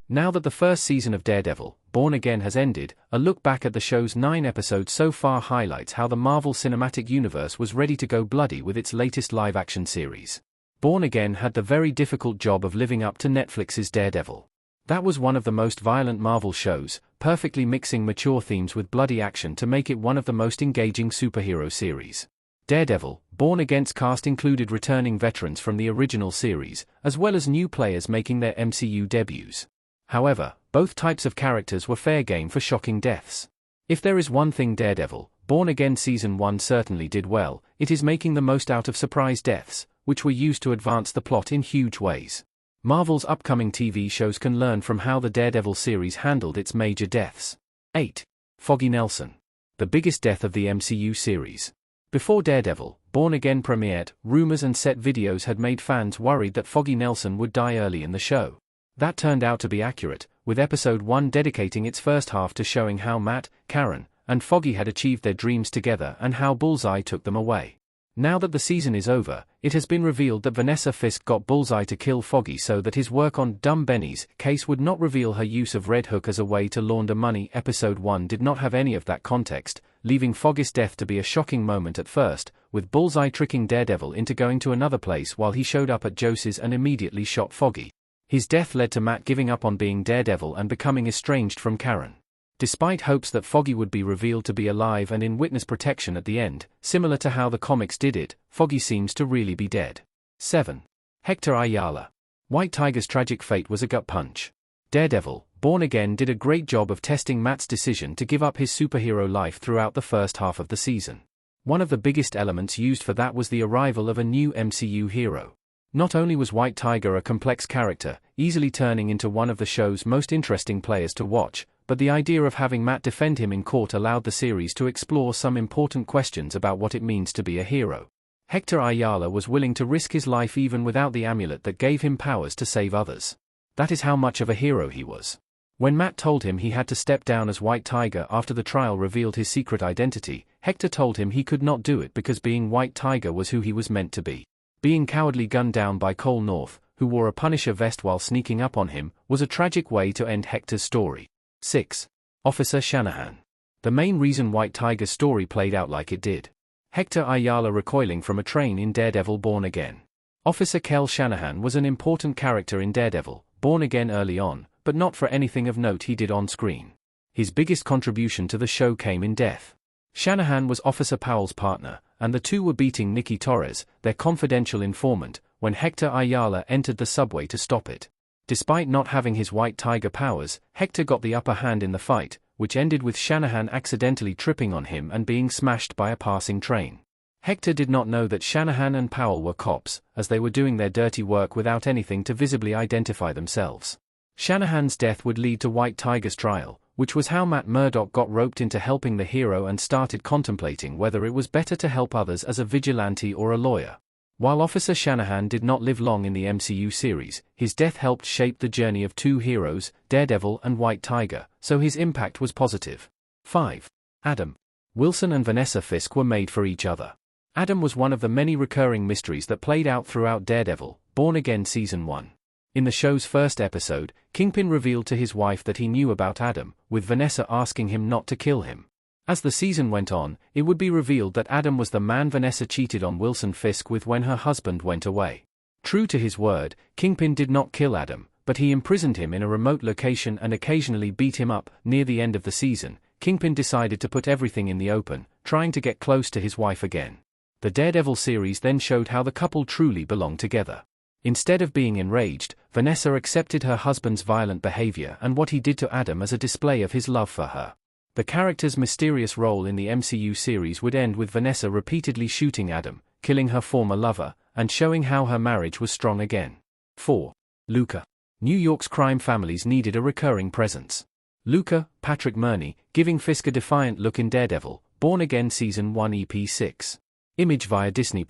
Now that the first season of Daredevil, Born Again has ended, a look back at the show's 9 episodes so far highlights how the Marvel Cinematic Universe was ready to go bloody with its latest live-action series. Born Again had the very difficult job of living up to Netflix's Daredevil. That was one of the most violent Marvel shows, perfectly mixing mature themes with bloody action to make it one of the most engaging superhero series. Daredevil, Born Again's cast included returning veterans from the original series, as well as new players making their MCU debuts. However, both types of characters were fair game for shocking deaths. If there is one thing Daredevil, Born Again Season 1 certainly did well, it is making the most out of surprise deaths, which were used to advance the plot in huge ways. Marvel's upcoming TV shows can learn from how the Daredevil series handled its major deaths. 8. Foggy Nelson. The biggest death of the MCU series. Before Daredevil, Born Again premiered, rumors and set videos had made fans worried that Foggy Nelson would die early in the show. That turned out to be accurate, with Episode 1 dedicating its first half to showing how Matt, Karen, and Foggy had achieved their dreams together and how Bullseye took them away. Now that the season is over, it has been revealed that Vanessa Fisk got Bullseye to kill Foggy so that his work on Dumb Benny's case would not reveal her use of Red Hook as a way to launder money. Episode 1 did not have any of that context, leaving Foggy's death to be a shocking moment at first, with Bullseye tricking Daredevil into going to another place while he showed up at Jose's and immediately shot Foggy. His death led to Matt giving up on being Daredevil and becoming estranged from Karen. Despite hopes that Foggy would be revealed to be alive and in witness protection at the end, similar to how the comics did it, Foggy seems to really be dead. 7. Hector Ayala. White Tiger's tragic fate was a gut punch. Daredevil, Born Again did a great job of testing Matt's decision to give up his superhero life throughout the first half of the season. One of the biggest elements used for that was the arrival of a new MCU hero. Not only was White Tiger a complex character, easily turning into one of the show's most interesting players to watch, but the idea of having Matt defend him in court allowed the series to explore some important questions about what it means to be a hero. Hector Ayala was willing to risk his life even without the amulet that gave him powers to save others. That is how much of a hero he was. When Matt told him he had to step down as White Tiger after the trial revealed his secret identity, Hector told him he could not do it because being White Tiger was who he was meant to be. Being cowardly gunned down by Cole North, who wore a Punisher vest while sneaking up on him, was a tragic way to end Hector's story. 6. Officer Shanahan. The main reason White Tiger's story played out like it did. Hector Ayala recoiling from a train in Daredevil Born Again. Officer Kel Shanahan was an important character in Daredevil, Born Again early on, but not for anything of note he did on screen. His biggest contribution to the show came in death. Shanahan was Officer Powell's partner, and the two were beating Nikki Torres, their confidential informant, when Hector Ayala entered the subway to stop it. Despite not having his White Tiger powers, Hector got the upper hand in the fight, which ended with Shanahan accidentally tripping on him and being smashed by a passing train. Hector did not know that Shanahan and Powell were cops, as they were doing their dirty work without anything to visibly identify themselves. Shanahan's death would lead to White Tiger's trial, which was how Matt Murdock got roped into helping the hero and started contemplating whether it was better to help others as a vigilante or a lawyer. While Officer Shanahan did not live long in the MCU series, his death helped shape the journey of two heroes, Daredevil and White Tiger, so his impact was positive. 5. Adam. Wilson and Vanessa Fisk were made for each other. Adam was one of the many recurring mysteries that played out throughout Daredevil, Born Again Season 1. In the show's first episode, Kingpin revealed to his wife that he knew about Adam, with Vanessa asking him not to kill him. As the season went on, it would be revealed that Adam was the man Vanessa cheated on Wilson Fisk with when her husband went away. True to his word, Kingpin did not kill Adam, but he imprisoned him in a remote location and occasionally beat him up. Near the end of the season, Kingpin decided to put everything in the open, trying to get close to his wife again. The Daredevil series then showed how the couple truly belonged together. Instead of being enraged, Vanessa accepted her husband's violent behavior and what he did to Adam as a display of his love for her. The character's mysterious role in the MCU series would end with Vanessa repeatedly shooting Adam, killing her former lover, and showing how her marriage was strong again. 4. Luca. New York's crime families needed a recurring presence. Luca, Patrick Murney, giving Fisk a defiant look in Daredevil, Born Again Season 1 EP 6. Image via Disney+.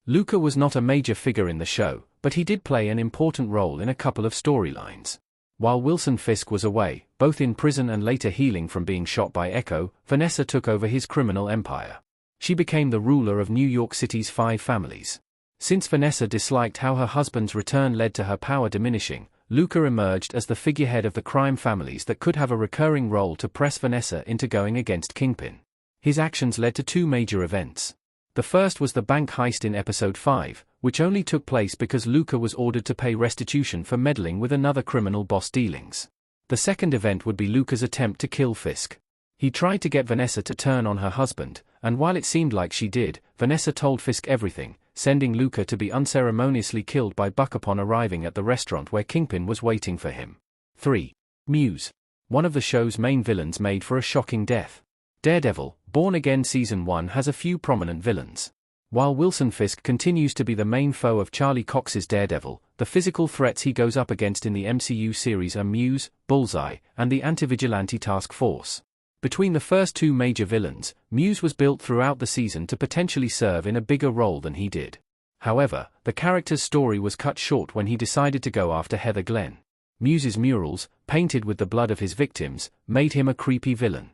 Luca was not a major figure in the show, but he did play an important role in a couple of storylines. While Wilson Fisk was away, both in prison and later healing from being shot by Echo, Vanessa took over his criminal empire. She became the ruler of New York City's 5 families. Since Vanessa disliked how her husband's return led to her power diminishing, Luca emerged as the figurehead of the crime families that could have a recurring role to press Vanessa into going against Kingpin. His actions led to two major events. The first was the bank heist in episode 5, which only took place because Luca was ordered to pay restitution for meddling with another criminal boss dealings. The second event would be Luca's attempt to kill Fisk. He tried to get Vanessa to turn on her husband, and while it seemed like she did, Vanessa told Fisk everything, sending Luca to be unceremoniously killed by Buck upon arriving at the restaurant where Kingpin was waiting for him. 3. Muse. One of the show's main villains made for a shocking death. Daredevil, Born Again Season 1 has a few prominent villains. While Wilson Fisk continues to be the main foe of Charlie Cox's Daredevil, the physical threats he goes up against in the MCU series are Muse, Bullseye, and the Anti-Vigilante Task Force. Between the first two major villains, Muse was built throughout the season to potentially serve in a bigger role than he did. However, the character's story was cut short when he decided to go after Heather Glenn. Muse's murals, painted with the blood of his victims, made him a creepy villain.